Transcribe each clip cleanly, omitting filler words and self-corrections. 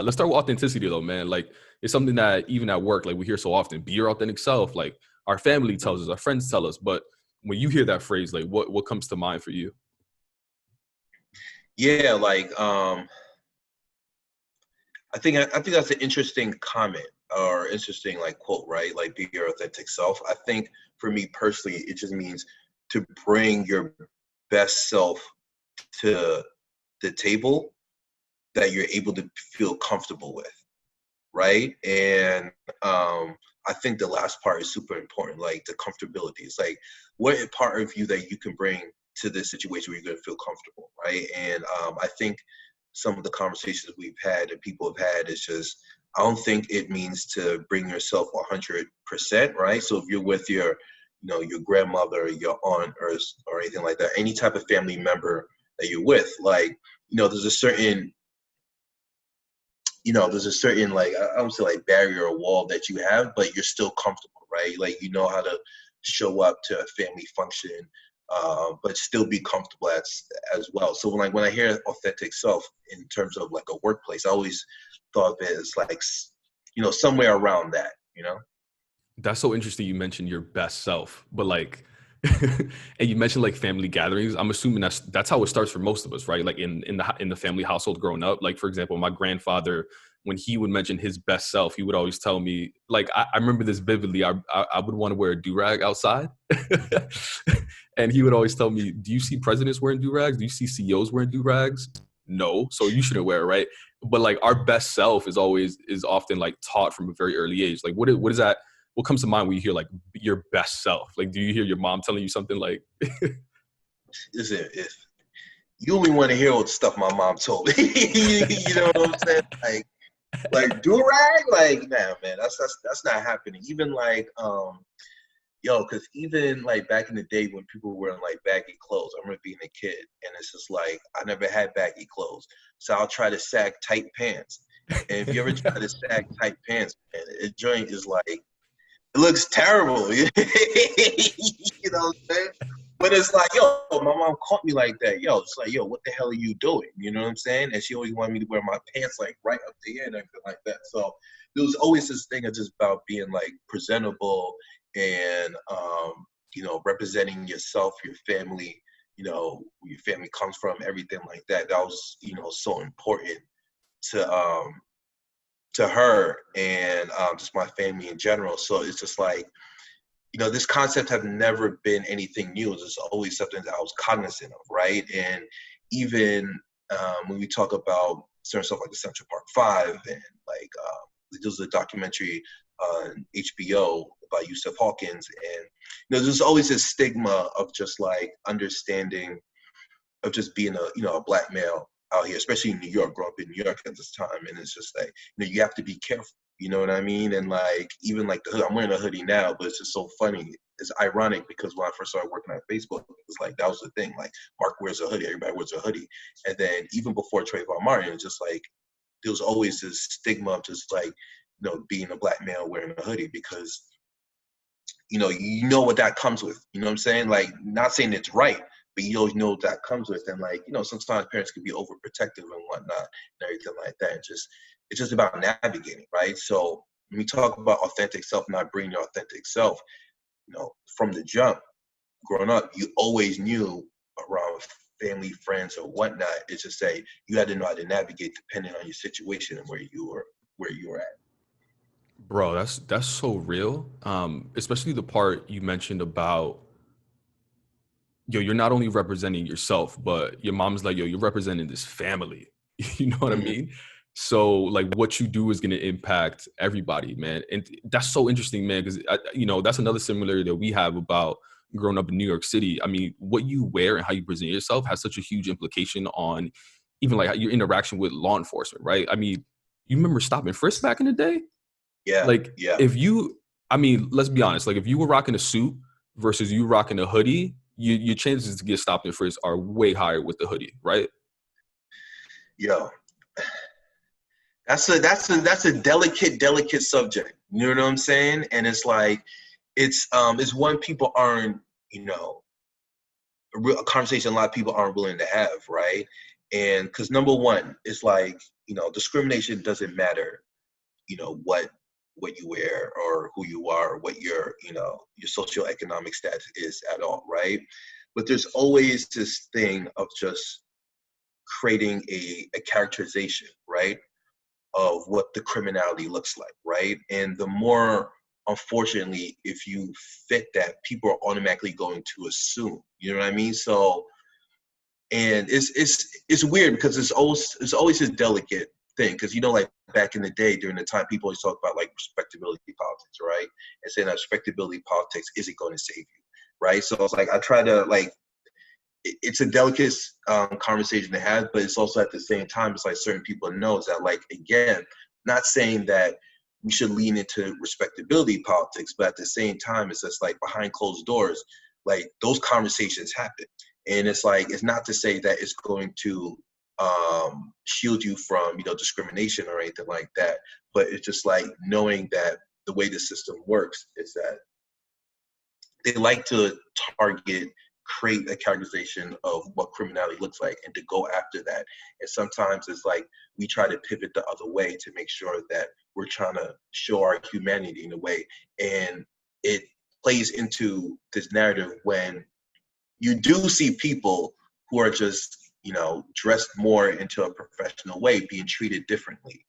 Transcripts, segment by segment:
Let's start with authenticity though, man. Like it's something that even at work, like we hear so often, be your authentic self. Like our family tells us, our friends tell us, but when you hear that phrase, like what comes to mind for you? Yeah, like I think that's an interesting comment or interesting like quote, right? Like be your authentic self. I think for me personally, it just means to bring your best self to the table that you're able to feel comfortable with, right? And I think the last part is super important, like the comfortability. It's like what part of you that you can bring to this situation where you're gonna feel comfortable, right? And I think some of the conversations we've had and people have had is just I don't think it means to bring yourself 100%, right? So if you're with your grandmother, or your aunt, or anything like that, any type of family member that you're with, like there's a certain like I don't say like barrier or wall that you have, but you're still comfortable, right? Like you know how to show up to a family function, but still be comfortable as well. So like when I hear authentic self in terms of like a workplace, I always thought of it as like somewhere around that, you know. That's so interesting. You mentioned your best self, but like, and you mentioned like family gatherings. I'm assuming that's how it starts for most of us, right? Like in the family household growing up. Like for example, my grandfather, when he would mention his best self, he would always tell me, like I remember this vividly. I would want to wear a do rag outside, and he would always tell me, "Do you see presidents wearing do rags? Do you see CEOs wearing do rags? No, so you shouldn't wear it, right?" But like our best self is often like taught from a very early age. Like what is that? What comes to mind when you hear like your best self? Like, do you hear your mom telling you something like, Listen, if you only want to hear all the stuff my mom told me, you know what I'm saying? Like do rag, like nah, man, that's not happening. Even like because even like back in the day when people were wearing like baggy clothes, I remember being a kid, and it's just like I never had baggy clothes, so I'll try to sag tight pants. And if you ever try to sag tight pants, man, a joint is like it looks terrible. You know what I'm saying? But it's like, yo, my mom caught me like that. Yo, it's like, yo, what the hell are you doing? You know what I'm saying? And she always wanted me to wear my pants like right up the ear and everything like that. So there was always this thing of just about being like presentable and representing yourself, your family, where your family comes from, everything like that. That was, so important to her and just my family in general. So it's just like, this concept have never been anything new. It's always something that I was cognizant of, right? And even when we talk about certain stuff like the Central Park Five and like there was a documentary on HBO about Yusuf Hawkins, and there's always this stigma of just like understanding of just being a black male out here, especially in New York, grew up in New York at this time. And it's just like, you have to be careful, you know what I mean? And like, even like the hood, I'm wearing a hoodie now, but it's just so funny. It's ironic because when I first started working on Facebook, it was like, that was the thing. Like Mark wears a hoodie, everybody wears a hoodie. And then even before Trayvon Martin, it's just like, there was always this stigma of just like, being a black male wearing a hoodie because, what that comes with, you know what I'm saying? Like, not saying it's right, but you always know what that comes with. And like, sometimes parents can be overprotective and whatnot and everything like that. And it's just about navigating, right? So when we talk about authentic self, not bringing your authentic self, from the jump, growing up, you always knew around family, friends, or whatnot. It's just say you had to know how to navigate depending on your situation and where you were at. bro, that's so real. Especially the part you mentioned about, yo, you're not only representing yourself, but your mom's like, yo, you're representing this family. You know what I Mm-hmm. mean? So like what you do is going to impact everybody, man. And that's so interesting, man, because that's another similarity that we have about growing up in New York City. I mean, what you wear and how you present yourself has such a huge implication on even like your interaction with law enforcement, right? I mean, you remember stop and frisk back in the day? Yeah, Like yeah. if you, I mean, let's be honest, like if you were rocking a suit versus you rocking a hoodie, your chances to get stopped and frisked are way higher with the hoodie, right? Yo, that's a delicate subject. You know what I'm saying? And it's like it's one people aren't, a conversation a lot of people aren't willing to have, right? And because number one, it's like discrimination doesn't matter, what you wear or who you are, or what your socioeconomic status is at all, right? But there's always this thing of just creating a characterization, right, of what the criminality looks like, right? And the more, unfortunately, if you fit that, people are automatically going to assume, you know what I mean? So, and it's weird because it's always a delicate thing, because like back in the day, during the time, people always talk about like respectability politics, right? And saying that respectability politics isn't going to save you, right? So it's like I try to like it's a delicate conversation to have, but it's also at the same time, it's like certain people know that, like, again, not saying that we should lean into respectability politics, but at the same time, it's just like behind closed doors, like those conversations happen. And it's like, it's not to say that it's going to shield you from, discrimination or anything like that, but it's just like knowing that the way the system works is that they like to create a characterization of what criminality looks like and to go after that. And sometimes it's like we try to pivot the other way to make sure that we're trying to show our humanity in a way. And it plays into this narrative when you do see people who are just, dressed more into a professional way, being treated differently,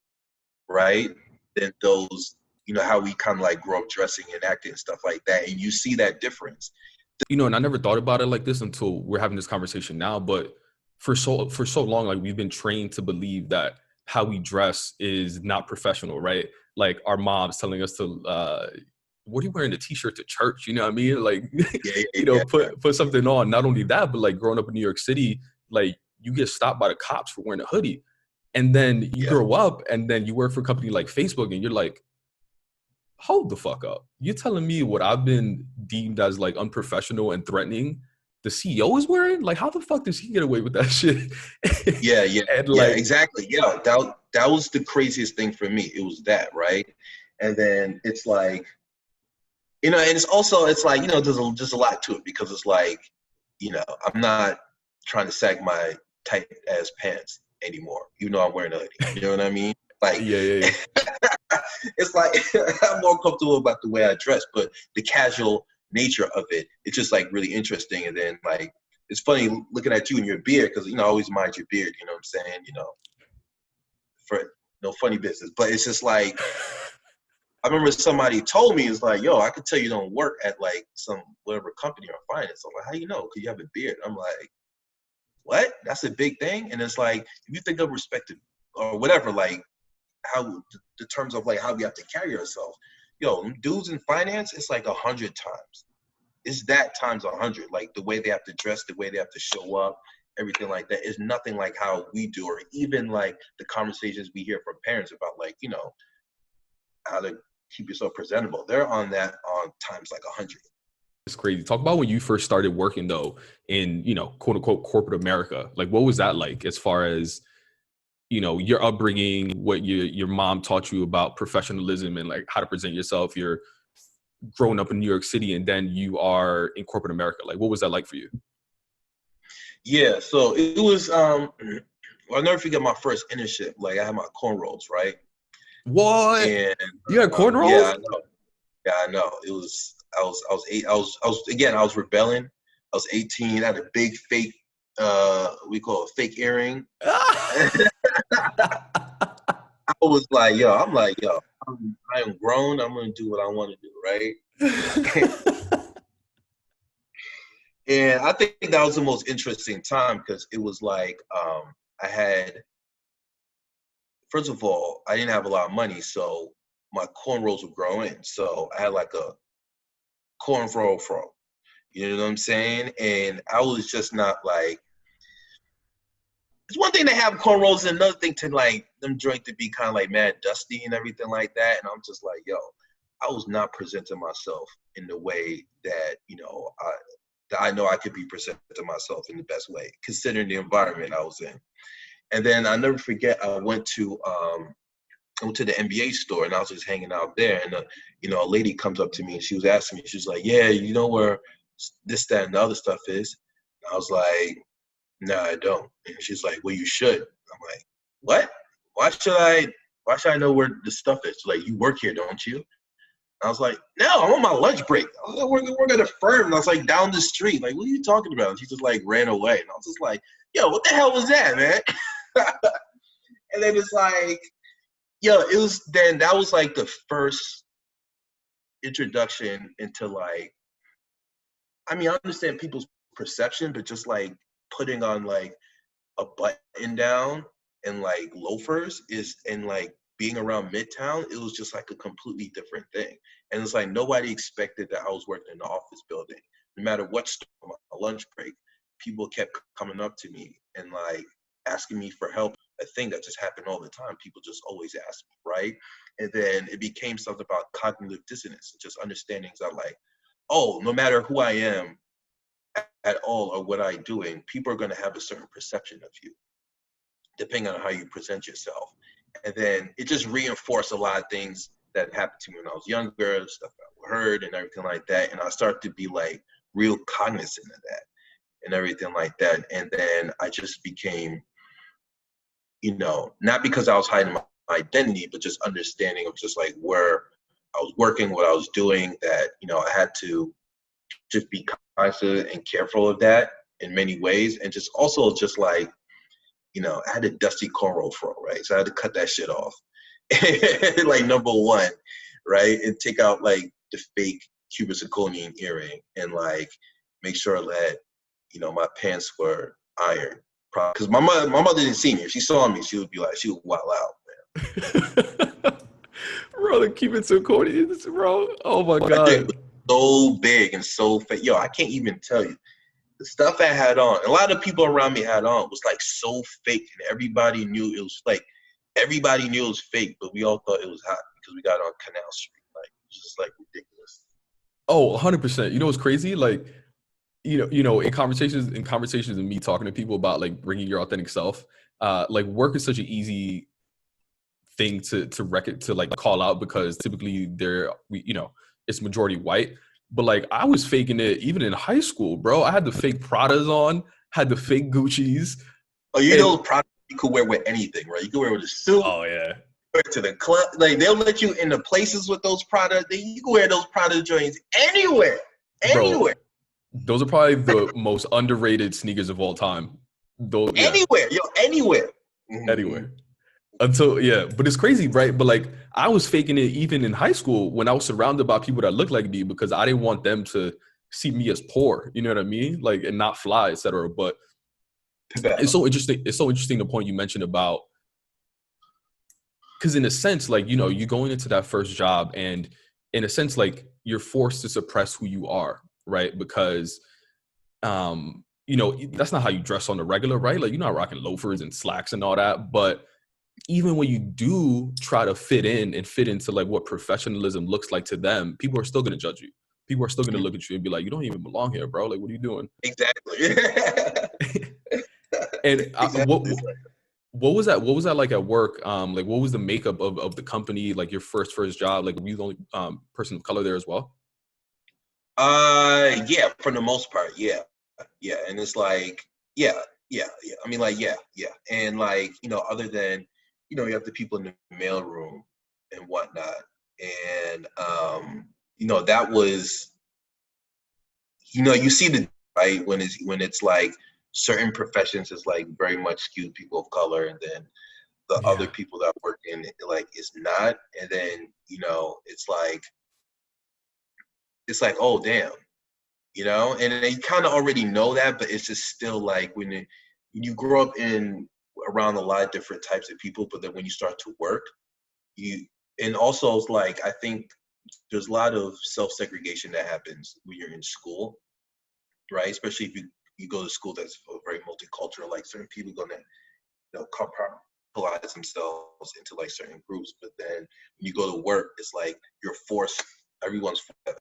right? Than those, how we kind of like grow up dressing and acting and stuff like that. And you see that difference. And I never thought about it like this until we're having this conversation now. But for so long, like, we've been trained to believe that how we dress is not professional, right? Like, our moms telling us to, what are you wearing a t-shirt to church? You know what I mean? Like, Yeah. put something on. Not only that, but like growing up in New York City, like, you get stopped by the cops for wearing a hoodie. And then you grow up and then you work for a company like Facebook and you're like, hold the fuck up. You're telling me what I've been deemed as like unprofessional and threatening, the CEO is wearing? Like, how the fuck does he get away with that shit? Yeah, And like, exactly. Yeah, that was the craziest thing for me. It was that, right? And then it's like, and it's like, there's just a lot to it, because it's like, I'm not trying to sag my tight ass pants anymore, even though I'm wearing a hoodie. You know what I mean? Like, yeah. it's like I'm more comfortable about the way I dress, but the casual nature of it's just like really interesting. And then like, it's funny looking at you and your beard, because I always mind your beard. You know what I'm saying? For no funny business, but it's just like, I remember somebody told me, it's like, yo, I could tell you don't work at like some whatever company or finance. I'm like, how do you know? Because you have a beard. I'm like, what? That's a big thing. And it's like, if you think of respect or whatever, like how the terms of like how we have to carry ourselves, dudes in finance, it's like 100 times. It's that times 100. Like the way they have to dress, the way they have to show up, everything like that is nothing like how we do, or even like the conversations we hear from parents about like, how to keep yourself presentable. They're on that on times like 100. It's crazy. Talk about when you first started working though in, quote unquote corporate America. Like, what was that like as far as, your upbringing, what your mom taught you about professionalism and like how to present yourself? You're growing up in New York City and then you are in corporate America. Like, what was that like for you? Yeah, so it was I'll never forget my first internship. Like I had my cornrows, right? What? And You had yeah, cornrows? I know. Yeah, I know. It was I was rebelling. I was 18, I had a big fake we call it fake earring. I was like, I am grown. I'm gonna do what I want to do, right? And I think that was the most interesting time, because it was like I had, first of all, I didn't have a lot of money, so my cornrows would grow in. So I had like a cornrow fro. You know what I'm saying? And I was just not like, it's one thing to have cornrows and another thing to like them joint to be kind of like mad dusty and everything like that. And I'm just like, yo, I was not presenting myself in the way that, that I know I could be presenting myself in the best way, considering the environment I was in. And then I never forget, I went to the NBA store, and I was just hanging out there, and a lady comes up to me and she was asking me, she's like, yeah, you know where this, that, and the other stuff is? And I was like, no, I don't. And she's like, well, you should. I'm like, what? why should I know where the stuff is? Like, you work here, don't you? I was like, no, I'm on my lunch break. I was like, we're at a firm. And I was like, down the street. Like, what are you talking about? And she just like ran away. And I was just like, yo, what the hell was that, man? And then it's like, yo, that was like the first introduction into like, I mean, I understand people's perception, but just like putting on like a button down and like loafers and like being around Midtown, it was just like a completely different thing. And it's like nobody expected that I was working in the office building. No matter what store, my lunch break, people kept coming up to me and like asking me for help. A thing that just happened all the time. People just always ask me, right? And then it became something about cognitive dissonance, just understandings that like, oh, no matter who I am at all or what I'm doing, people are going to have a certain perception of you, depending on how you present yourself. And then it just reinforced a lot of things that happened to me when I was younger, stuff I heard and everything like that. And I started to be like real cognizant of that and everything like that. And then I just became, not because I was hiding my identity, but just understanding of just like where I was working, what I was doing, that, I had to just be conscious and careful of that in many ways. And just also just like, I had a dusty cornrow fro, right? So I had to cut that shit off. Like number one, right? And take out like the fake Cuban zirconian earring and like make sure that, my pants were ironed. Because my mother didn't see me. If she saw me, she would wild out, man. Bro, the Cuban zirconia, bro. Oh my But it God. was so big and so fake. Yo, I can't even tell you. The stuff I had on, a lot of people around me had on, was like so fake, and everybody knew it was fake, but we all thought it was hot because we got on Canal Street. Like, it was just like ridiculous. Oh, 100%. You know what's crazy? Like, in conversations and me talking to people about like bringing your authentic self, like work is such an easy thing to like call out because typically it's majority white. But like I was faking it even in high school, bro. I had the fake Pradas on, had the fake Gucci's. Oh, And Prada you could wear with anything, right? You could wear with a suit, oh yeah, wear it to the club. Like, they'll let you in the places with those Prada. You can wear those Prada joints anywhere, bro, anywhere, those are probably the most underrated sneakers of all time. Though, yeah, anywhere, anywhere. Mm-hmm. anyway. But it's crazy, right? But like I was faking it even in high school when I was surrounded by people that looked like me because I didn't want them to see me as poor, you know what I mean? Like, and not fly, etc. But it's so interesting. It's so interesting the point you mentioned about, because in a sense, like, you're going into that first job and in a sense, like you're forced to suppress who you are, right? Because, that's not how you dress on the regular, right? Like, you're not rocking loafers and slacks and all that. But even when you do try to fit in and fit into like what professionalism looks like to them, people are still going to judge you. People are still going to look at you and be like, you don't even belong here, bro. Like, what are you doing? Exactly. And Exactly. what was that? What was that like at work? Like, what was the makeup of the company? Like your first job? Like, were you the only person of color there as well? Yeah, for the most part, yeah, yeah, and it's like, yeah, yeah. I mean, like, yeah, and like, other than, you have the people in the mailroom and whatnot, and that was, you see the right when it's like certain professions is like very much skewed people of color, and then the other Yeah. people that work in it like is not, and then it's like, oh damn. And they kind of already know that, but it's just still like when you grow up around a lot of different types of people, but then when you start to work, and also it's like, I think there's a lot of self-segregation that happens when you're in school, right? Especially if you go to school that's very multicultural, like certain people going to, compartmentalize themselves into like certain groups, but then when you go to work, it's like everyone's forced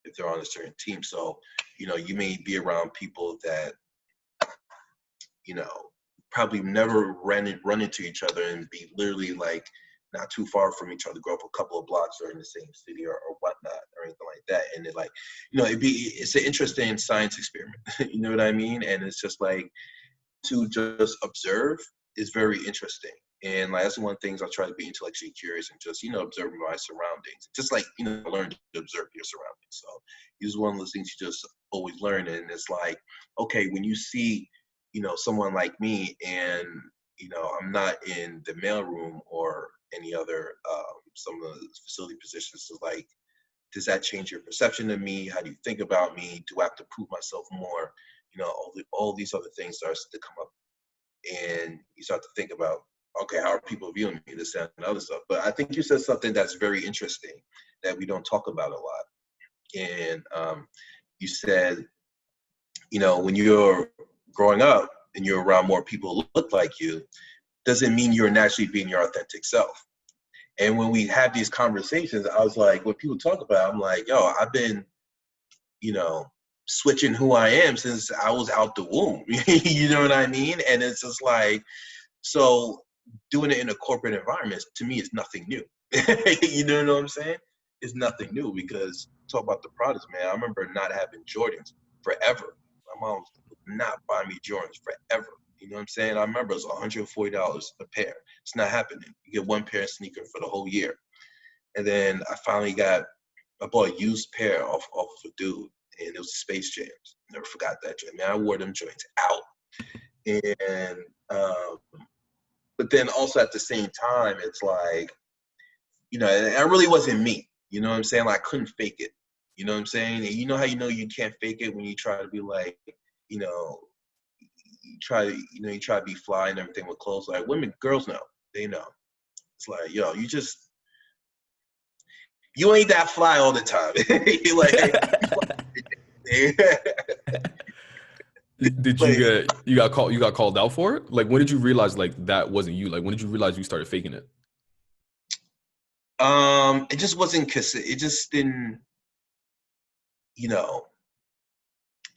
if they're on a certain team. So, you may be around people that, you know, probably never run into each other and be literally like not too far from each other, grow up a couple of blocks or in the same city or whatnot or anything like that. And it like, it's an interesting science experiment. You know what I mean? And it's just like to just observe is very interesting. And like that's one of the things I try to be intellectually curious and just, observe my surroundings. Just like, learn to observe your surroundings. So it's one of those things you just always learn. And it's like, okay, when you see, someone like me and, I'm not in the mailroom or any other, some of the facility positions. So like, does that change your perception of me? How do you think about me? Do I have to prove myself more? All these other things starts to come up, and you start to think about, okay, how are people viewing me, this, that, and other stuff. But I think you said something that's very interesting that we don't talk about a lot. And you said, when you're growing up and you're around more people who look like you, doesn't mean you're naturally being your authentic self. And when we have these conversations, I was like, when people talk about it, I'm like, yo, I've been, switching who I am since I was out the womb. You know what I mean? And it's just like, so doing it in a corporate environment, to me, is nothing new. You know what I'm saying? It's nothing new, because talk about the products, man. I remember not having Jordans forever. My mom would not buy me Jordans forever. You know what I'm saying? I remember it was $140 a pair. It's not happening. You get one pair of sneakers for the whole year. And then I bought a used pair off of a dude, and it was Space Jams. Never forgot that joint. Man, I wore them joints out. And but then also at the same time, it's like, it really wasn't me. You know what I'm saying? Like, I couldn't fake it. You know what I'm saying? And you know you can't fake it when you try to be like, you know, you try to be fly and everything with clothes. Like, girls know. They know. It's like, yo, you ain't that fly all the time. You're like, Did you like, you got called out for it? Like, when did you realize like that wasn't you? Like, when did you realize you started faking it? it just wasn't, it just didn't, you know,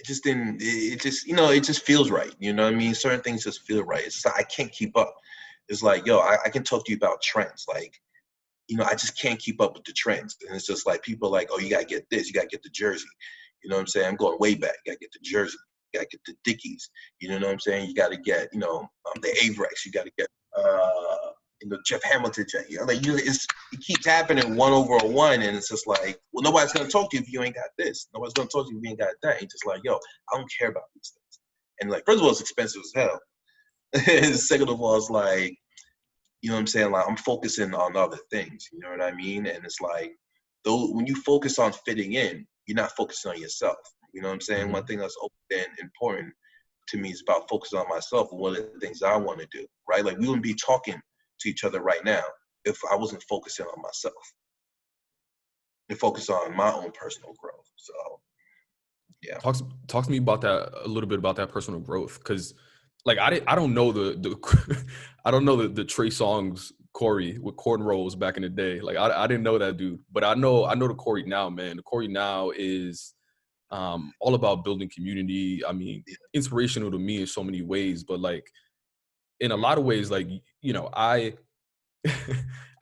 it just feels right. You know what I mean? Certain things just feel right. It's like, I can't keep up. It's like, yo, I can talk to you about trends. Like, I just can't keep up with the trends. And it's just like, people are like, oh, you got to get this. You got to get the jersey. You know what I'm saying? I'm going way back. You got to get the jersey. You got to get the Dickies. You know what I'm saying? You got to get, the Avrex. You got to get, Jeff Hamilton. Like, it keeps happening one over a one. And it's just like, well, nobody's going to talk to you if you ain't got this. Nobody's going to talk to you if you ain't got that. It's just like, yo, I don't care about these things. And like, first of all, it's expensive as hell. And second of all, it's like, you know what I'm saying? Like, I'm focusing on other things, you know what I mean? And it's like, though, when you focus on fitting in, you're not focusing on yourself. You know what I'm saying? Mm-hmm. One thing that's important to me is about focusing on myself and what are the things I want to do, right? Like, we wouldn't be talking to each other right now if I wasn't focusing on myself and focus on my own personal growth. So, yeah. Talk to me about that, a little bit about that personal growth, because like I don't know the I don't know the Trey Songz Corey with cornrows back in the day. Like, I didn't know that dude, but I know the Corey now, man. The Corey now is all about building community. I mean, inspirational to me in so many ways, but like in a lot of ways, like, I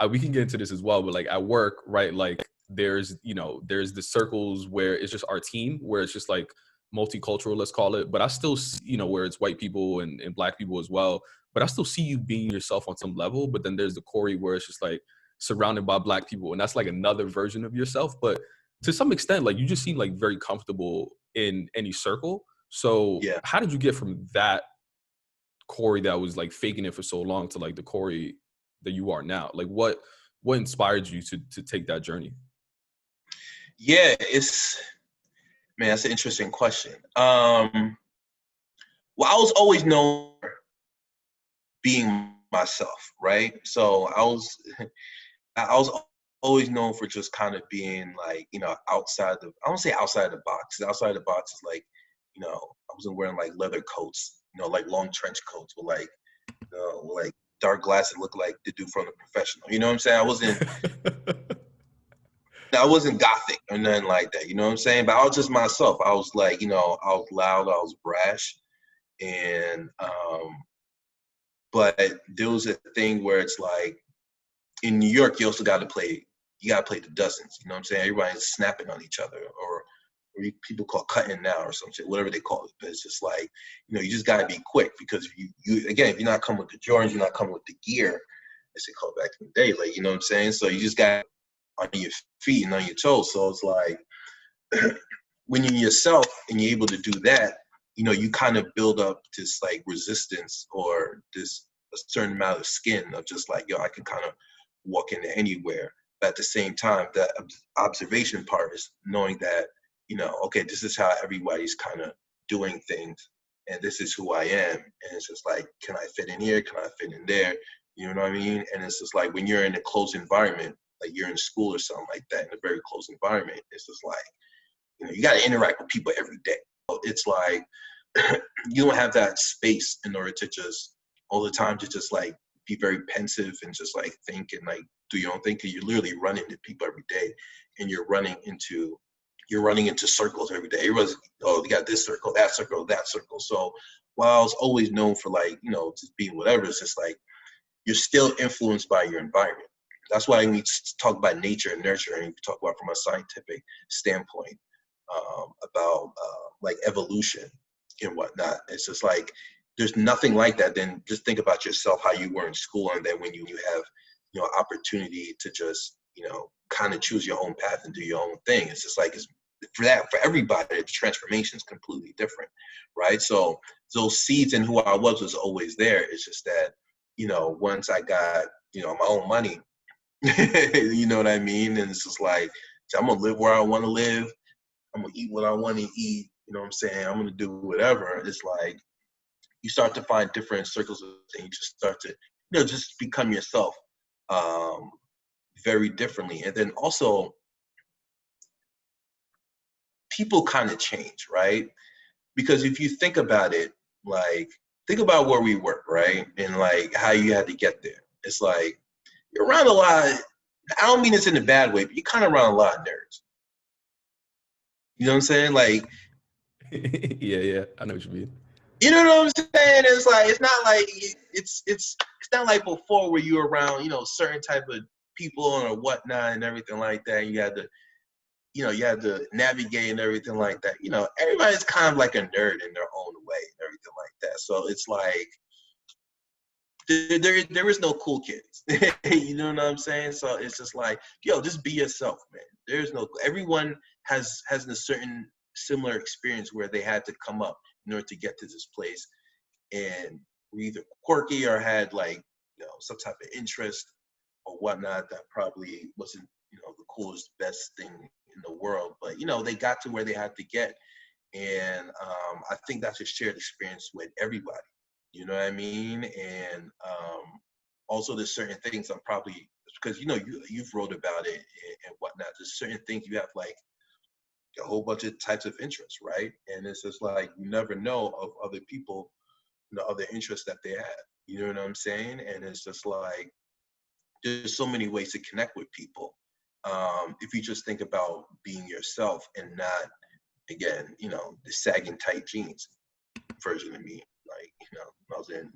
we can get into this as well, but like at work, right? Like, there's the circles where it's just our team, where it's just like multicultural, let's call it. But I still, where it's white people and black people as well. But I still see you being yourself on some level. But then there's the Corey where it's just like surrounded by black people, and that's like another version of yourself. But to some extent, like, you just seem like very comfortable in any circle. So Yeah. how did you get from that Corey that was like faking it for so long to like the Corey that you are now? Like, what inspired you to take that journey? Yeah, man, that's an interesting question. Well, I was always known for being myself, right? So I was always known for just kind of being like, I don't say outside the box. Outside the box is like, I wasn't wearing like leather coats, like long trench coats with like dark glasses, look like the dude from The Professional. You know what I'm saying? I wasn't gothic or nothing like that. You know what I'm saying? But I was just myself. I was like, I was loud, I was brash, and but there was a thing where it's like, in New York, you got to play the dozens. You know what I'm saying? Everybody's snapping on each other, or people call cutting now or some shit, whatever they call it. But it's just like, you just got to be quick, because you again, if you're not coming with the Jordans, you're not coming with the gear, as they call back in the day, like, you know what I'm saying? So you just got on your feet and on your toes. So it's like, when you're yourself and you're able to do that, you kind of build up this like resistance, or this a certain amount of skin of just like, I can kind of walk into anywhere. But at the same time, the observation part is knowing that, okay, this is how everybody's kind of doing things, and this is who I am. And it's just like, can I fit in here? Can I fit in there? You know what I mean? And it's just like, when you're in a closed environment, like you're in school or something like that, in a very closed environment, it's just like, you got to interact with people every day. It's like, you don't have that space in order to just all the time to just like be very pensive and just like think and like do your own thing. Cause you're literally running into people every day, and you're running into circles every day. Everybody's, you got this circle, that circle, that circle. So while I was always known for like, just being whatever, it's just like, you're still influenced by your environment. That's why we talk about nature and nurture, and we talk about from a scientific standpoint, about like evolution and whatnot. It's just like, there's nothing like that. Then just think about yourself, how you were in school, and then when you have opportunity to just kind of choose your own path and do your own thing. It's just like, for everybody, the transformation is completely different, right? So those seeds in who I was always there. It's just that once I got my own money, you know what I mean, and it's just like, I'm gonna live where I want to live. I'm gonna eat what I want to eat. You know what I'm saying? I'm gonna do whatever. It's like, you start to find different circles of things. You just start to, just become yourself, very differently. And then also, people kind of change, right? Because if you think about it, like, think about where we work, right? And like how you had to get there. It's like, you're around a lot. I don't mean it's in a bad way, but you're kind of around a lot of nerds. You know what I'm saying? Like, yeah, I know what you mean. you know what I'm saying? It's like, it's not like it's not like before, where you were around, certain type of people or whatnot and everything like that. You had to, you had to navigate and everything like that. Everybody's kind of like a nerd in their own way and everything like that. So it's like, there is no cool kids. You know what I'm saying? So it's just like, just be yourself, man. There's no, everyone has a certain similar experience where they had to come up in order to get to this place, and were either quirky or had like, some type of interest or whatnot that probably wasn't, the coolest, best thing in the world, but they got to where they had to get. And I think that's a shared experience with everybody. You know what I mean? And also, there's certain things I'm probably, because you've wrote about it and whatnot. There's certain things you have like a whole bunch of types of interests, right? And it's just like, you never know of other people, other interests that they have. You know what I'm saying? And it's just like, there's so many ways to connect with people. If you just think about being yourself and not, again, the sagging tight jeans version of me, like, I was in.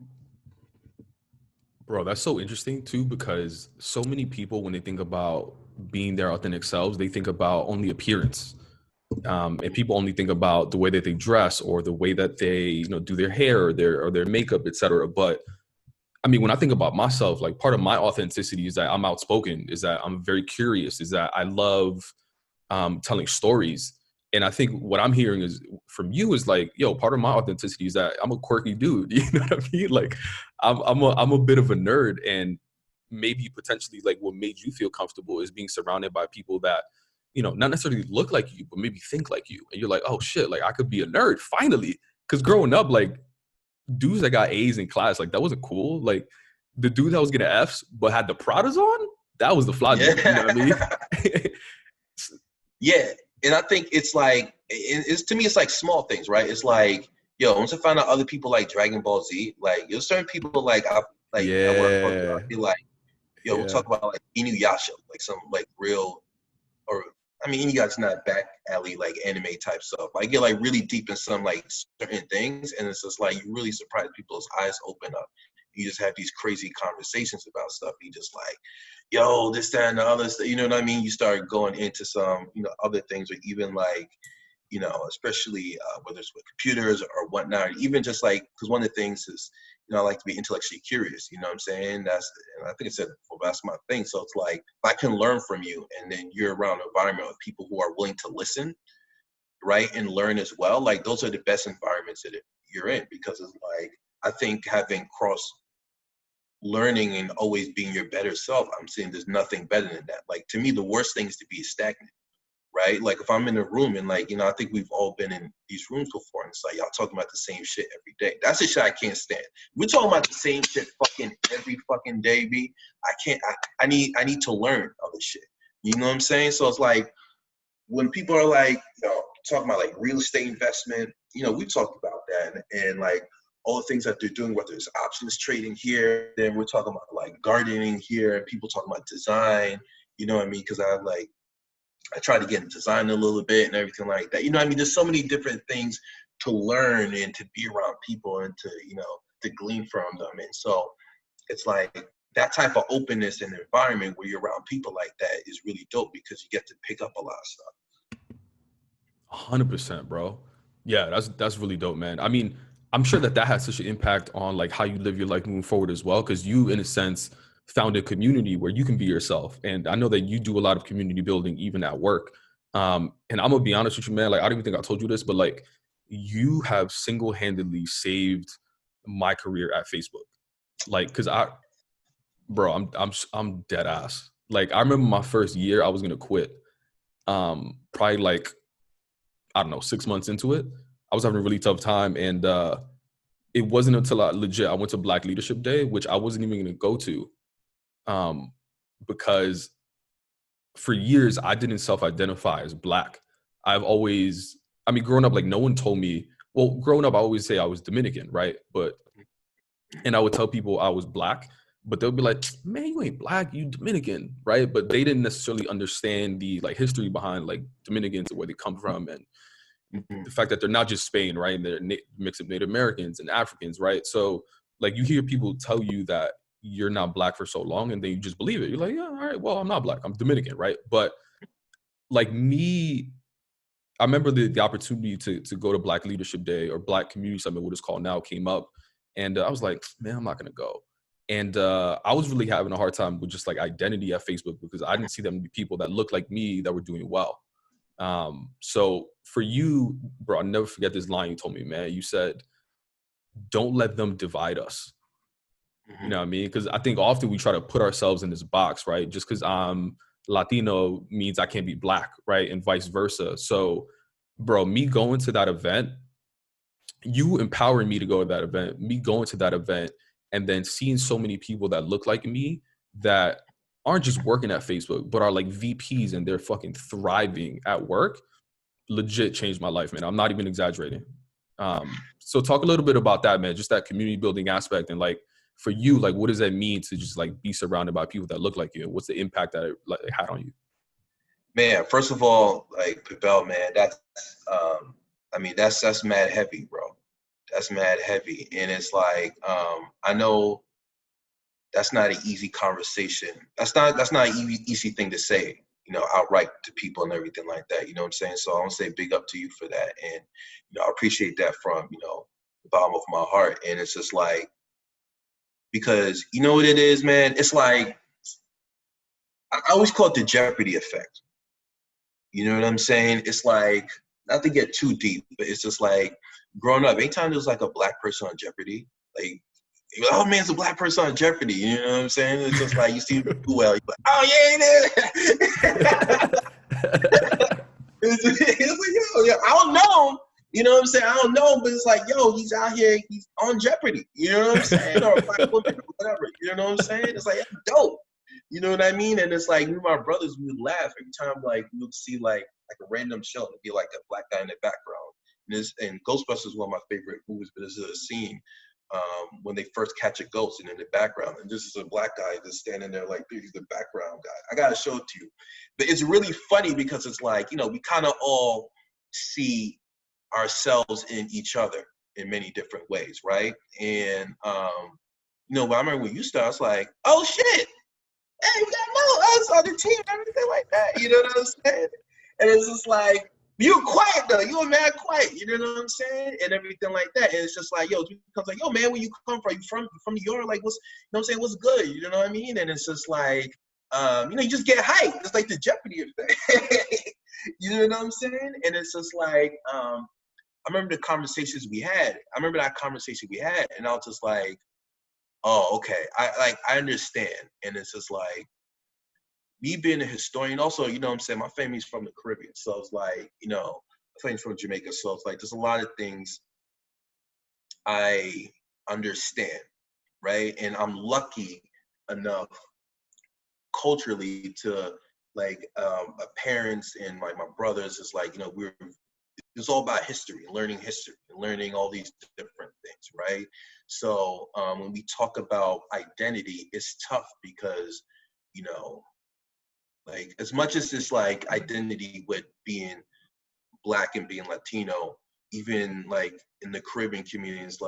Bro, that's so interesting too, because so many people, when they think about being their authentic selves, they think about only appearance. And people only think about the way that they dress, or the way that they, do their hair, or their makeup, etc. But I mean, when I think about myself, like, part of my authenticity is that I'm outspoken, is that I'm very curious, is that I love telling stories. And I think what I'm hearing is from you is like, part of my authenticity is that I'm a quirky dude. You know what I mean? Like, I'm a bit of a nerd, and maybe potentially like what made you feel comfortable is being surrounded by people that, not necessarily look like you, but maybe think like you. And you're like, oh shit, like I could be a nerd finally. Because growing up, like, dudes that got A's in class, like, that wasn't cool. Like, the dude that was getting F's but had the Pradas on, that was the fly dude. You know what I mean? Yeah, and I think it's like, it's to me, it's like small things, right? It's like, once I find out other people like Dragon Ball Z, like, certain people like I want to talk to, I Yeah. feel like, we'll Yeah. talk about like Inuyasha, like some like real, or I mean, Inuyasha's not back alley like anime type stuff. I get like really deep in some like certain things, and it's just like, you really surprise people's eyes open up. You just have these crazy conversations about stuff. You just like, this, that, and the other stuff. You know what I mean? You start going into some, other things, or even like, you know, especially whether it's with computers or whatnot, even just like, because one of the things is, you know, I like to be intellectually curious, you know what I'm saying? And I think I said it before, that's my thing. So it's like, if I can learn from you and then you're around an environment of people who are willing to listen, right, and learn as well, like those are the best environments that you're in, because it's like, I think having cross learning and always being your better self, I'm saying there's nothing better than that. Like, to me, the worst thing is to be stagnant, right? Like, if I'm in a room and like, you know, I think we've all been in these rooms before, and it's like y'all talking about the same shit every day. That's the shit I can't stand. We're talking about the same shit fucking every fucking day, B. I can't. I need to learn other shit. You know what I'm saying? So it's like when people are like, you know, talking about like real estate investment, you know, we talked about that, and like all the things that they're doing, whether it's options trading here, then we're talking about like gardening here, and people talking about design. You know what I mean? Because I try to get into design a little bit and everything like that. You know what I mean? There's so many different things to learn and to be around people and to, you know, to glean from them. And so it's like that type of openness and environment where you're around people like that is really dope, because you get to pick up a lot of stuff. 100%, bro. Yeah, that's really dope, man. I mean, I'm sure that has such an impact on like how you live your life moving forward as well, because you, in a sense, found a community where you can be yourself. And I know that you do a lot of community building even at work. And I'm gonna be honest with you, man. Like, I don't even think I told you this, but like, you have single-handedly saved my career at Facebook. Like, cause bro, I'm dead ass. Like, I remember my first year, I was gonna quit. Probably like, I don't know, 6 months into it, I was having a really tough time. And it wasn't until I went to Black Leadership Day, which I wasn't even going to go to, because for years I didn't self-identify as Black. I've always, I mean, growing up, like no one told me, well, growing up, I always say I was Dominican, right? And I would tell people I was Black, but they'll be like, man, you ain't Black, you Dominican, right? But they didn't necessarily understand the like history behind like Dominicans and where they come from, and the fact that they're not just Spain, right? And they're mix of Native Americans and Africans, right? So like you hear people tell you that you're not Black for so long, and then you just believe it. You're like, yeah, all right, well, I'm not Black, I'm Dominican, right? But like me, I remember the opportunity to go to Black Leadership Day or Black Community Summit, what it's called now, came up, and I was like, man, I'm not gonna go. And I was really having a hard time with just like identity at Facebook, because I didn't see them be people that looked like me that were doing well. So for you, bro, I'll never forget this line you told me, man. You said, don't let them divide us. You know what I mean? Because I think often we try to put ourselves in this box, right? Just because I'm Latino means I can't be Black, right? And vice versa. So, bro, me going to that event, you empowering me to go to that event, me going to that event, and then seeing so many people that look like me that aren't just working at Facebook, but are like VPs and they're fucking thriving at work, legit changed my life, man. I'm not even exaggerating. So talk a little bit about that, man, just that community building aspect. And like for you, like what does that mean to just like be surrounded by people that look like you? What's the impact that it like had on you? Man, first of all, like Pabel, man, that's I mean, that's mad heavy, bro. That's mad heavy. And it's like, I know that's not an easy conversation. That's not an easy thing to say, you know, outright to people and everything like that. You know what I'm saying? So I want to say big up to you for that. And, you know, I appreciate that from, you know, the bottom of my heart. And it's just like, because you know what it is, man? It's like, I always call it the Jeopardy effect. You know what I'm saying? It's like, not to get too deep, but it's just like growing up, anytime there's like a Black person on Jeopardy, like, oh man, it's a Black person on Jeopardy. You know what I'm saying? It's just like you see them do well, you're like, oh yeah, it is. It's like, yo, I don't know him. You know what I'm saying? I don't know him, but it's like, yo, he's out here, he's on Jeopardy. You know what I'm saying? Or a Black woman or whatever. You know what I'm saying? It's like, that's dope. You know what I mean? And it's like, me and my brothers, we would laugh every time, like, we would see like a random show. It'd be like a Black guy in the background. And Ghostbusters is one of my favorite movies, but there's a scene when they first catch a ghost and in the background, and this is a Black guy just standing there like, dude, he's the background guy. I gotta show it to you. But it's really funny because it's like, you know, we kind of all see ourselves in each other in many different ways, right? And you know, when I remember when you started, I was like, oh shit, hey, we got no us on the team and everything like that. You know what I'm saying? And it's just like, You're quiet though. You were mad quiet. You know what I'm saying? And everything like that. And it's just like, yo, people comes like, yo, man, where you come from? You from New York? Like, what's, you know what I'm saying? What's good? You know what I mean? And it's just like, you just get hyped. It's like the Jeopardy effect. You know what I'm saying? And it's just like, I remember the conversations we had. I remember that conversation we had, and I was just like, oh, okay. I understand. And it's just like, me being a historian, also, you know what I'm saying, my family's from the Caribbean. So it's like, my family's from Jamaica. So it's like, there's a lot of things I understand, right? And I'm lucky enough culturally to like my parents and like my brothers is like, it's all about history, learning all these different things, right? So when we talk about identity, it's tough because, like as much as it's like identity with being Black and being Latino, even like in the Caribbean communities,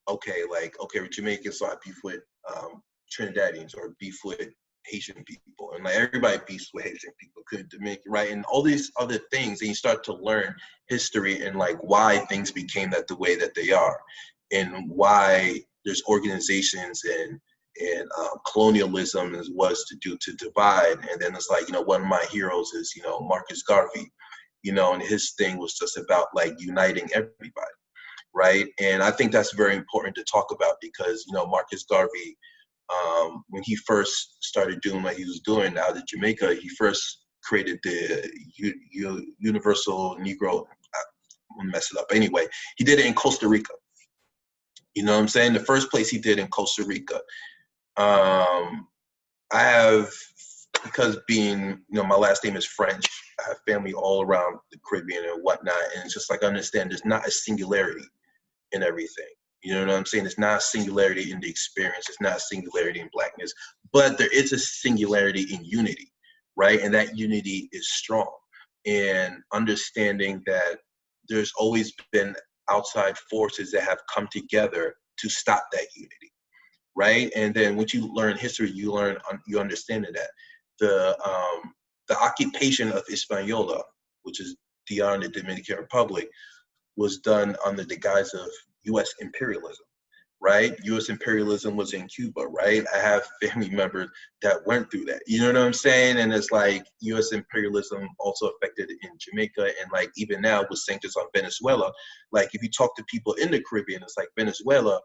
okay, with Jamaicans, so I beef with Trinidadians or beef with Haitian people, and like everybody beefs with Haitian people, could Dominican, right? And all these other things, and you start to learn history and like why things became the way that they are, and why there's organizations and colonialism was to divide. And then it's like, one of my heroes is, Marcus Garvey, and his thing was just about like uniting everybody, right? And I think that's very important to talk about because, Marcus Garvey, when he first started doing what he was doing out of Jamaica, he first created the Universal Negro, I'm gonna mess it up anyway, he did it in Costa Rica. You know what I'm saying? The first place he did in Costa Rica. I have, because being, my last name is French, I have family all around the Caribbean and whatnot. And it's just like, I understand there's not a singularity in everything. You know what I'm saying? It's not a singularity in the experience. It's not a singularity in Blackness, but there is a singularity in unity, right? And that unity is strong. And understanding that there's always been outside forces that have come together to stop that unity, right? And then once you learn history, you understand that the occupation of Hispaniola, which is DR in the Dominican Republic, was done under the guise of U.S. imperialism, right? U.S. imperialism was in Cuba, right? I have family members that went through that. You know what I'm saying? And it's like U.S. imperialism also affected in Jamaica, and like even now with sanctions on Venezuela, like if you talk to people in the Caribbean, it's like Venezuela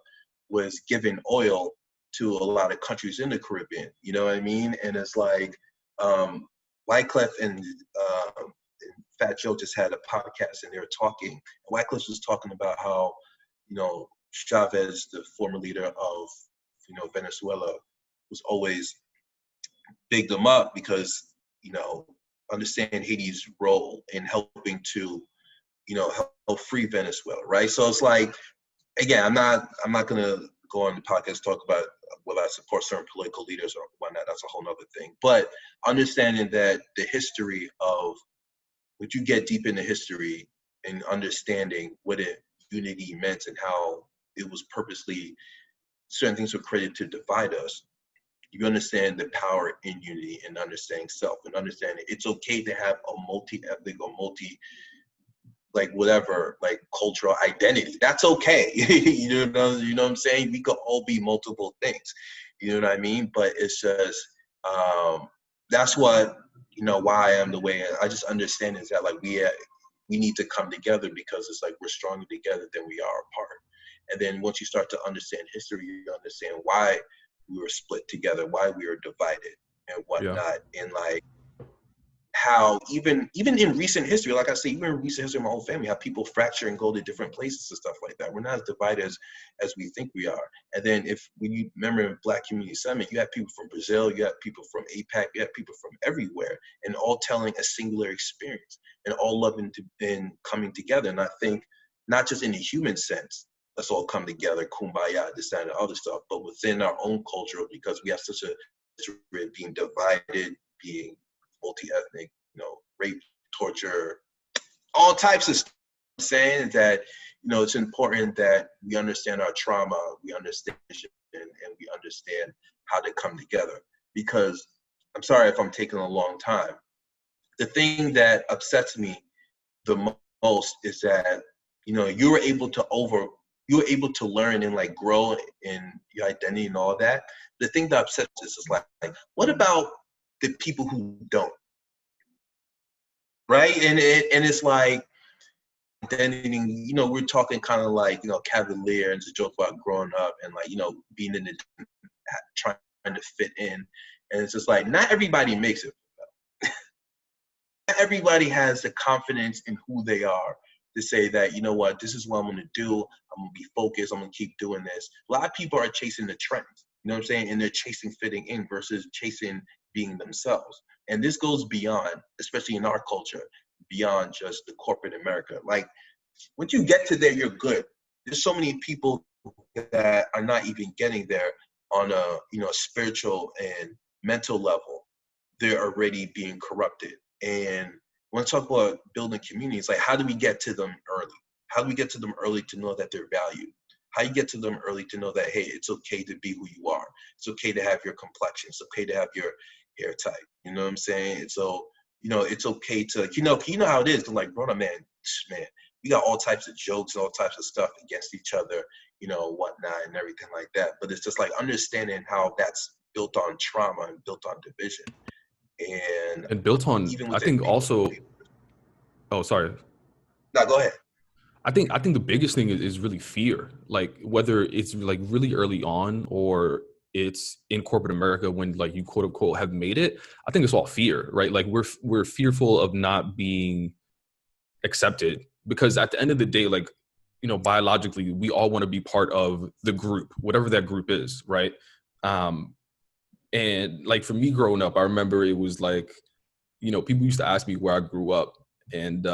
was giving oil to a lot of countries in the Caribbean. You know what I mean? And it's like Wyclef and Fat Joe just had a podcast and they were talking. Wyclef was talking about how, Chavez, the former leader of, Venezuela, was always bigged them up because, understand Haiti's role in helping to, help free Venezuela, right? So it's like, again, I'm not gonna go on the podcast talk about whether I support certain political leaders or whatnot. That's a whole nother thing. But understanding that the history of, when you get deep into history and understanding what unity meant and how it was purposely, certain things were created to divide us, you understand the power in unity and understanding self and understanding it's okay to have a multi-ethnic or like whatever, like cultural identity. That's okay. You know what I'm saying? We could all be multiple things. You know what I mean? But it's just that's what, why I am the way I just understand is that like we need to come together because it's like we're stronger together than we are apart. And then once you start to understand history, you understand why we were split together, why we were divided and Yeah. whatnot. And like how even in recent history, like I say, even in recent history of my whole family, how people fracture and go to different places and stuff like that. We're not as divided as we think we are. And then when you remember in Black Community Summit, you have people from Brazil, you have people from APAC, you have people from everywhere, and all telling a singular experience and all loving and coming together. And I think not just in the human sense, let's all come together, kumbaya, this, that, and other stuff, but within our own culture, because we have such a being divided, being multi-ethnic, rape, torture, all types of stuff. I'm saying that, it's important that we understand our trauma, we understand and we understand how to come together. Because I'm sorry if I'm taking a long time. The thing that upsets me the most is that, you were able to learn and like grow in your identity and all that. The thing that upsets us is like, what about the people who don't, right? And it's like identity, we're talking kind of like, cavalier, and it's a joke about growing up and like, being in the, trying to fit in. And it's just like, not everybody makes it. Not everybody has the confidence in who they are to say that, you know what, this is what I'm going to do. I'm going to be focused. I'm going to keep doing this. A lot of people are chasing the trends, you know what I'm saying? And they're chasing fitting in versus chasing being themselves. And this goes beyond, especially in our culture, beyond just the corporate America. Like, once you get to there, you're good. There's so many people that are not even getting there on a, spiritual and mental level. They're already being corrupted. And when I talk about building communities, like, how do we get to them early? How do we get to them early to know that they're valued? How you get to them early to know that, hey, it's okay to be who you are. It's okay to have your complexion. It's okay to have your hair type. You know what I'm saying? And so, it's okay to, how it is to like, grown up, man, we got all types of jokes, all types of stuff against each other, whatnot and everything like that. But it's just like understanding how that's built on trauma and built on division. And And built on, even I within think people. also, oh, sorry. No, go ahead. I think the biggest thing is really fear. Like whether it's like really early on or it's in corporate America when like you quote unquote have made it. I think it's all fear, right? Like we're fearful of not being accepted because at the end of the day, like, biologically, we all want to be part of the group, whatever that group is, right? Um, and like for me growing up, I remember it was like, people used to ask me where I grew up, and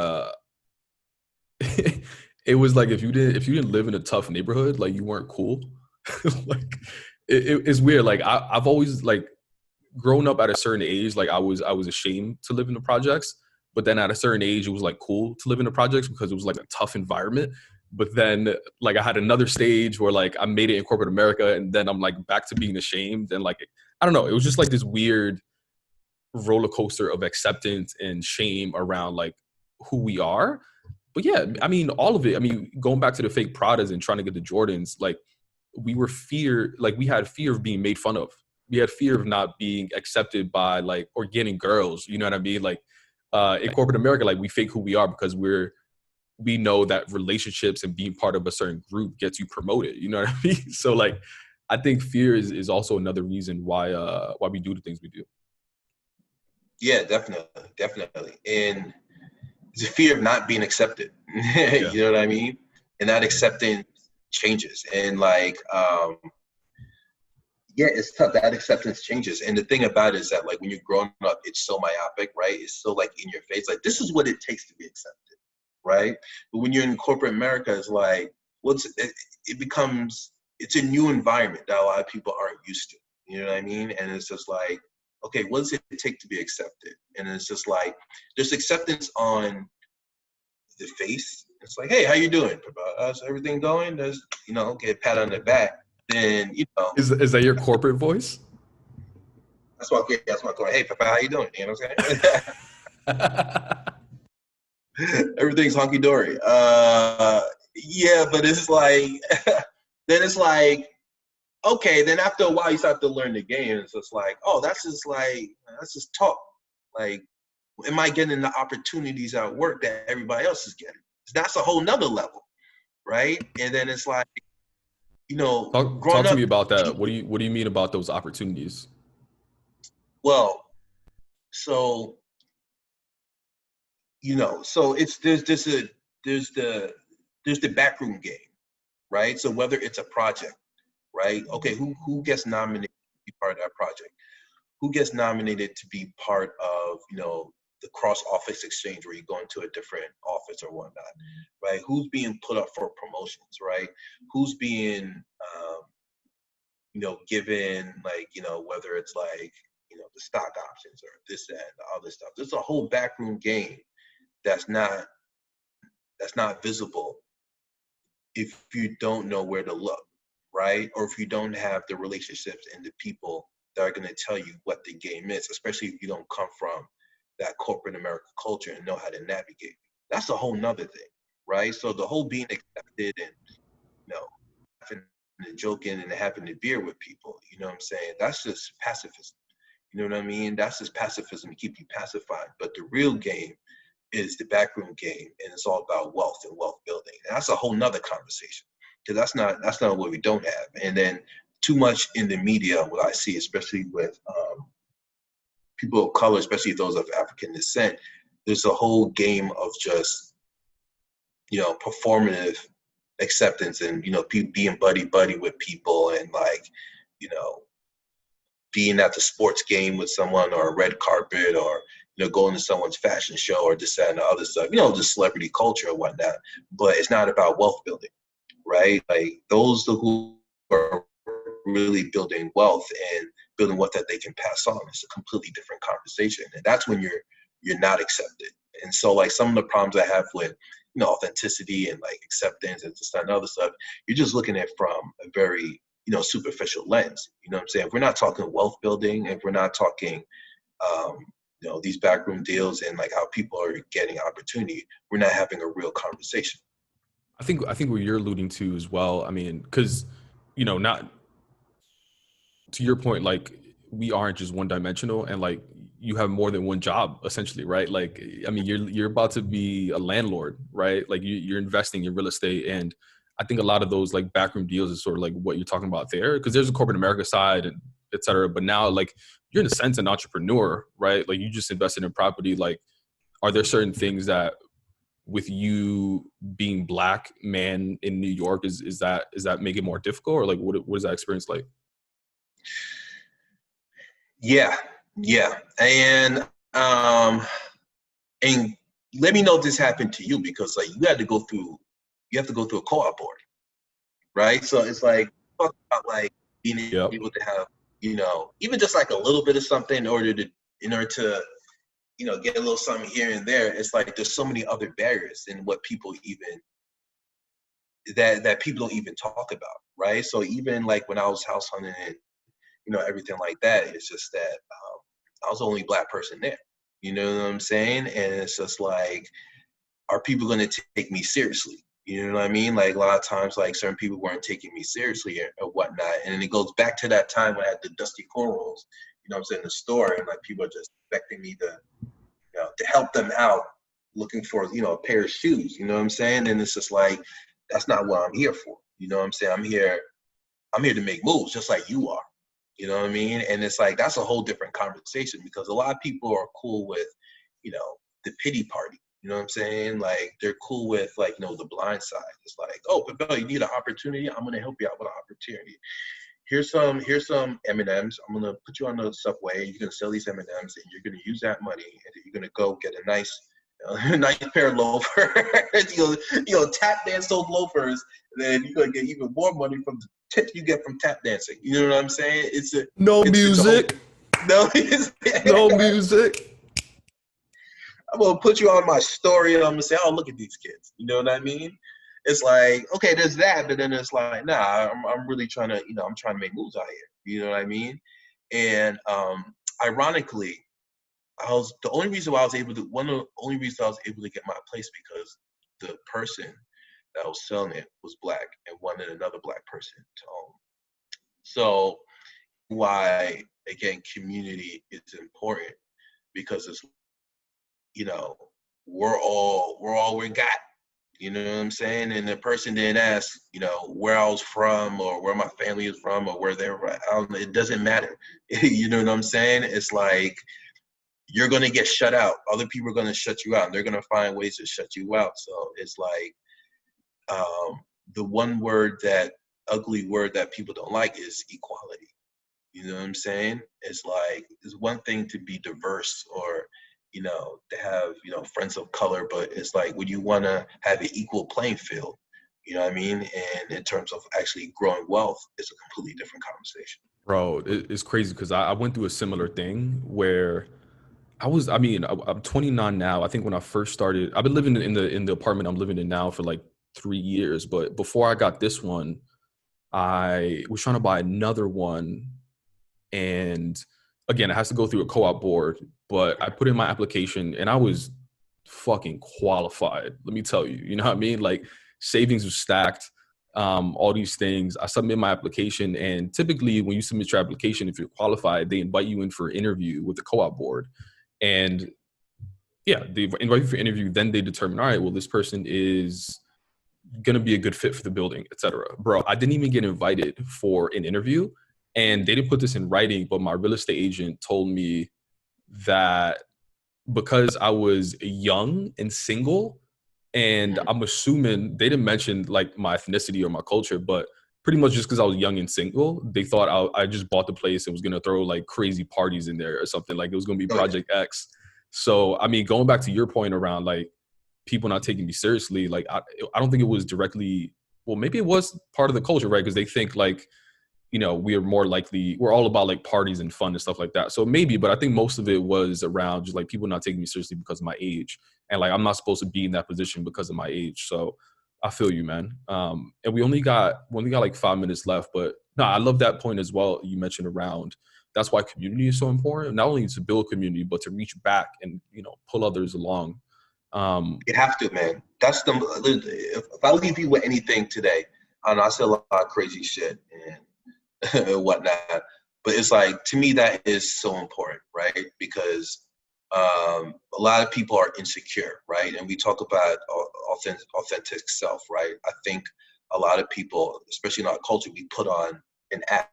it was like if you didn't live in a tough neighborhood, like you weren't cool. Like it's weird. Like I've always like grown up at a certain age, like I was ashamed to live in the projects, but then at a certain age, it was like cool to live in the projects because it was like a tough environment. But then like I had another stage where like I made it in corporate America, and then I'm like back to being ashamed, and like I don't know, it was just like this weird roller coaster of acceptance and shame around like who we are. But yeah, I mean, all of it. I mean, going back to the fake Pradas and trying to get the Jordans, like we had fear of being made fun of. We had fear of not being accepted by like or getting girls. You know what I mean? Like in corporate America, like we fake who we are because we know that relationships and being part of a certain group gets you promoted. You know what I mean? So like I think fear is also another reason why we do the things we do. Yeah, definitely. And it's a fear of not being accepted. Yeah. You know what I mean? And that acceptance changes. And like, yeah, it's tough. That acceptance changes. And the thing about it is that like when you're growing up, it's so myopic, right? It's so like in your face. Like this is what it takes to be accepted, right? But when you're in corporate America, it's like, it becomes, it's a new environment that a lot of people aren't used to. You know what I mean? And it's just like, okay, what does it take to be accepted? And it's just like, there's acceptance on the face. It's like, hey, how you doing? How's everything going? There's, get a pat on the back. Then, Is that your corporate voice? that's my going, hey, Papa, how you doing? You know what I'm saying? Everything's hunky dory. Yeah, but it's like, then it's like, okay, then after a while you start to learn the game. It's just like, oh, that's just talk. Like, am I getting the opportunities at work that everybody else is getting? That's a whole nother level, right? And then it's like, Talk growing to me up, about that. What do you mean about those opportunities? well, so so it's there's the backroom game, right? So whether it's a project, right? Okay, who gets nominated to be part of that project? Who gets nominated to be part of, the cross office exchange where you go into a different office or whatnot, right? Who's being put up for promotions, right? Who's being, given like, whether it's like, the stock options or this, that, and the other stuff. There's a whole backroom game that's not visible if you don't know where to look, right? Or if you don't have the relationships and the people that are going to tell you what the game is, especially if you don't come from that corporate America culture and know how to navigate. that's a whole nother thing, right? So the whole being accepted and, laughing and joking and having a beer with people, you know what I'm saying? That's just pacifism. You know what I mean? That's just pacifism to keep you pacified. But the real game is the backroom game, and it's all about wealth and wealth building. And that's a whole nother conversation, because that's not what we don't have. And then too much in the media, what I see, especially with people of color, especially those of African descent, there's a whole game of just performative acceptance, and being buddy buddy with people, and like you know being at the sports game with someone, or a red carpet, or going to someone's fashion show, or this, that, and the other stuff, just celebrity culture and whatnot. But it's not about wealth building, right? Like those who are really building wealth and building wealth that they can pass on. It's a completely different conversation, and that's when you're not accepted. And so, like, some of the problems I have with authenticity and like acceptance and this, that, and other stuff, you're just looking at it from a very superficial lens. You know what I'm saying? If we're not talking wealth building, if we're not talking um, these backroom deals and like how people are getting opportunity, we're not having a real conversation. I think what you're alluding to as well. I mean, because not to your point, like we aren't just one dimensional, and like you have more than one job essentially, right? Like, I mean, you're about to be a landlord, right? Like you're investing in real estate, and I think a lot of those like backroom deals is sort of like what you're talking about there, because there's a corporate America side and et cetera. But now, like you're in a sense an entrepreneur, right? Like you just invested in property. Like, are there certain things that with you being black man in New York is that make it more difficult, or like what is that experience like? Yeah, yeah, and let me know if this happened to you, because like you have to go through a co-op board, right? So it's like talk about like being Yep. able to have even just like a little bit of something in order to get a little something here and there. It's like there's so many other barriers than what people even that people don't even talk about, right? So even like when I was house hunting and everything like that, it's just that I was the only black person there. You know what I'm saying? And it's just like, are people going to take me seriously? You know what I mean? Like a lot of times, like certain people weren't taking me seriously or whatnot. And then it goes back to that time when I had the dusty cornrows, what I'm saying, in the store, and like people are just expecting me to help them out, looking for, a pair of shoes. You know what I'm saying? And it's just like, that's not what I'm here for. You know what I'm saying? I'm here to make moves just like you are. You know what I mean? And it's like, that's a whole different conversation, because a lot of people are cool with, the pity party. You know what I'm saying? Like they're cool with like, the blind side. It's like, oh, but you need an opportunity. I'm gonna help you out with an opportunity. Here's some M&Ms. I'm gonna put you on the subway. You're gonna sell these M&Ms, and you're gonna use that money, and you're gonna go get a nice, nice pair of loafers. Tap dance those loafers, and then you're gonna get even more money from the tips you get from tap dancing. You know what I'm saying? No It's a whole music. no. No music. I'm gonna put you on my story, and I'm gonna say, oh, look at these kids. You know what I mean? It's like, okay, there's that, but then it's like, nah, I'm really trying to, I'm trying to make moves out here. You know what I mean? And ironically, I was the only reason why I was able to one of the only reasons I was able to get my place, because the person that was selling it was black and wanted another black person to own. So why, again, community is important, because it's you know we're all we got. You know what I'm saying? And the person didn't ask, where I was from, or where my family is from, or where they're from. It doesn't matter. You know what I'm saying? It's like, you're going to get shut out. Other people are going to shut you out, and they're going to find ways to shut you out. So it's like, the one ugly word that people don't like is equality. You know what I'm saying? It's like, it's one thing to be diverse, or, to have, friends of color, but it's like, when you want to have an equal playing field, you know what I mean? And in terms of actually growing wealth, it's a completely different conversation. Bro, it's crazy because I went through a similar thing where I'm 29 now. I think when I first started, I've been living in the apartment I'm living in now for like 3 years. But before I got this one, I was trying to buy another one. And again, it has to go through a co-op board. But I put in my application, and I was fucking qualified. Let me tell you, you know what I mean? Like savings was stacked, all these things. I submit my application, and typically when you submit your application, if you're qualified, they invite you in for an interview with the co-op board. And yeah, they invite you for an interview, then they determine, all right, well, this person is gonna be a good fit for the building, etc. Bro, I didn't even get invited for an interview, and they didn't put this in writing, but my real estate agent told me that because I was young and single, and I'm assuming they didn't mention like my ethnicity or my culture, but pretty much just because I was young and single, they thought I just bought the place and was gonna throw like crazy parties in there or something. Like it was gonna be Oh yeah. Project X. So I mean, going back to your point around like people not taking me seriously, like I don't think it was directly. Well, maybe it was part of the culture, right? Because they think like we are more likely, we're all about like parties and fun and stuff like that. So maybe, but I think most of it was around just like people not taking me seriously because of my age. And like, I'm not supposed to be in that position because of my age. So I feel you, man. And we only got like 5 minutes left, but no, I love that point as well. You mentioned around, that's why community is so important. Not only to build community, but to reach back and, pull others along. You have to, man. That's if I leave you with anything today, I know I said a lot of crazy shit and whatnot, but it's like, to me, that is so important, right? Because a lot of people are insecure, right? And we talk about authentic self, right? I think a lot of people, especially in our culture, we put on an act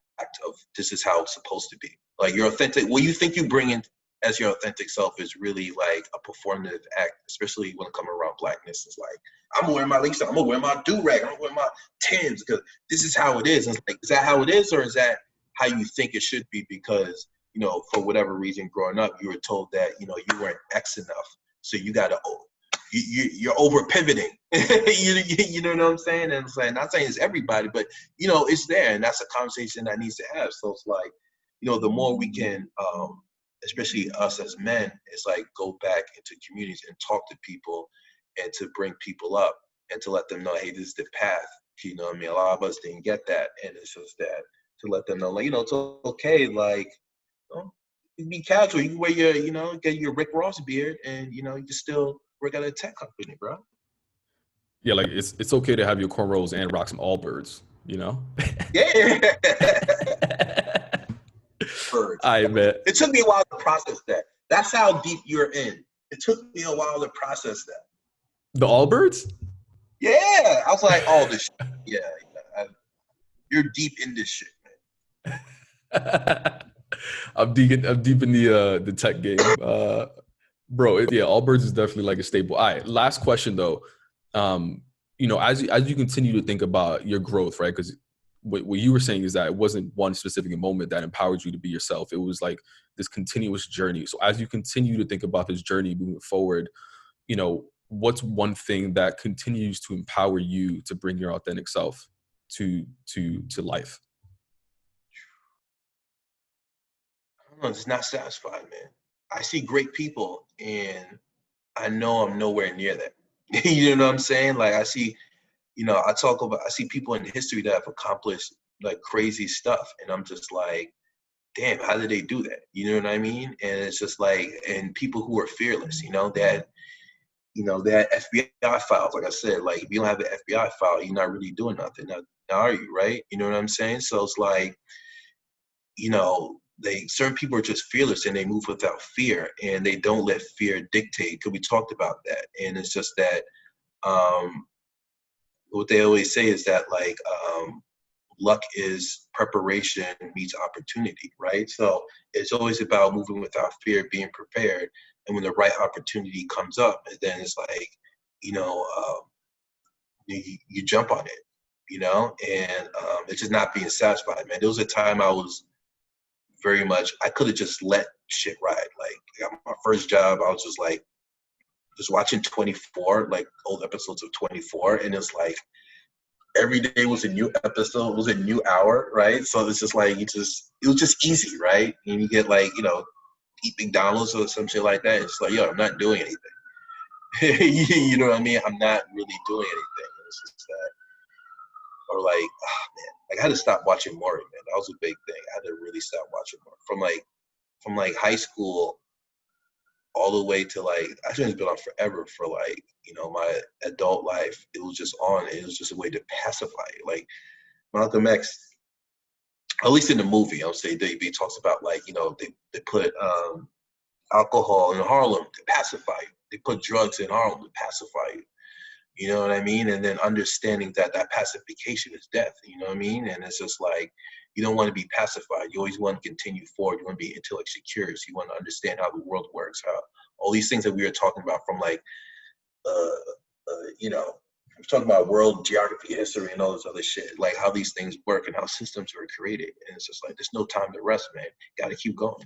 of this is how it's supposed to be. Like your authentic, what you think you bring in as your authentic self is really like a performative act, especially when it comes around blackness. It's like, I'm gonna wear my lace, I'm gonna wear my do-rag, I'm gonna wear my Timbs because this is how it is. And it's like, is that how it is, or is that how you think it should be? Because for whatever reason, growing up, you were told that you weren't X enough, so you gotta you're over pivoting. You know what I'm saying? And it's like, not saying it's everybody, but it's there, and that's a conversation that needs to have. So it's like, the more we can, especially us as men, it's like go back into communities and talk to people and to bring people up and to let them know, hey, this is the path. You know what I mean? A lot of us didn't get that, and it's just that to let them know, like, it's okay, like, you can be casual. You can wear your, get your Rick Ross beard, and you can still work at a tech company, bro. Yeah, like it's okay to have your cornrows and rock some Allbirds, you know? Yeah. Birds. I bet. It took me a while to process that. That's how deep you're in. It took me a while to process that. The Allbirds? Yeah, I was like, oh, this shit. Yeah, you're deep in this shit, man. I'm deep in the tech game. Bro, yeah, Allbirds is definitely like a staple. All right, last question though. As you continue to think about your growth, right? Because what you were saying is that it wasn't one specific moment that empowered you to be yourself. It was like this continuous journey. So as you continue to think about this journey moving forward, what's one thing that continues to empower you to bring your authentic self to life? I don't know, it's not satisfied, man. I see great people, and I know I'm nowhere near that. You know what I'm saying? Like I see, I see people in history that have accomplished like crazy stuff, and I'm just like, damn, how did they do that? You know what I mean? And it's just like, and people who are fearless, that FBI files, like I said, like if you don't have the FBI file, you're not really doing nothing. Now are you, right? You know what I'm saying? So it's like, certain people are just fearless and they move without fear, and they don't let fear dictate. Because we talked about that, and it's just that what they always say is that like luck is preparation meets opportunity, right? So it's always about moving without fear, being prepared, and when the right opportunity comes up, and then it's like, you jump on it, and it's just not being satisfied, man. There was a time I was very much, I could have just let shit ride. Like I got my first job, I was just like, just watching 24, like old episodes of 24, and it's like every day was a new episode, was a new hour, right? So it's just like it was just easy, right? And you get like, eat McDonald's or some shit like that. It's like, yo, I'm not doing anything. You know what I mean? I'm not really doing anything. It's just that, or like, oh, man, like I had to stop watching Maury, man. That was a big thing. I had to really stop watching Maury from like high school all the way to like, actually it's been on forever for like, you know, my adult life. It was just on. It was just a way to pacify it. Like Malcolm X, at least in the movie, I'll say he talks about like, you know, they put alcohol in Harlem to pacify you. They put drugs in Harlem to pacify you. You know what I mean? And then understanding that that pacification is death. You know what I mean? And it's just like, you don't want to be pacified. You always want to continue forward. You want to be intellectually curious. You want to understand how the world works, how all these things that we are talking about from like, you know, we're talking about world geography, history, and all this other shit, like how these things work and how systems are created. And it's just like, there's no time to rest, man. Got to keep going.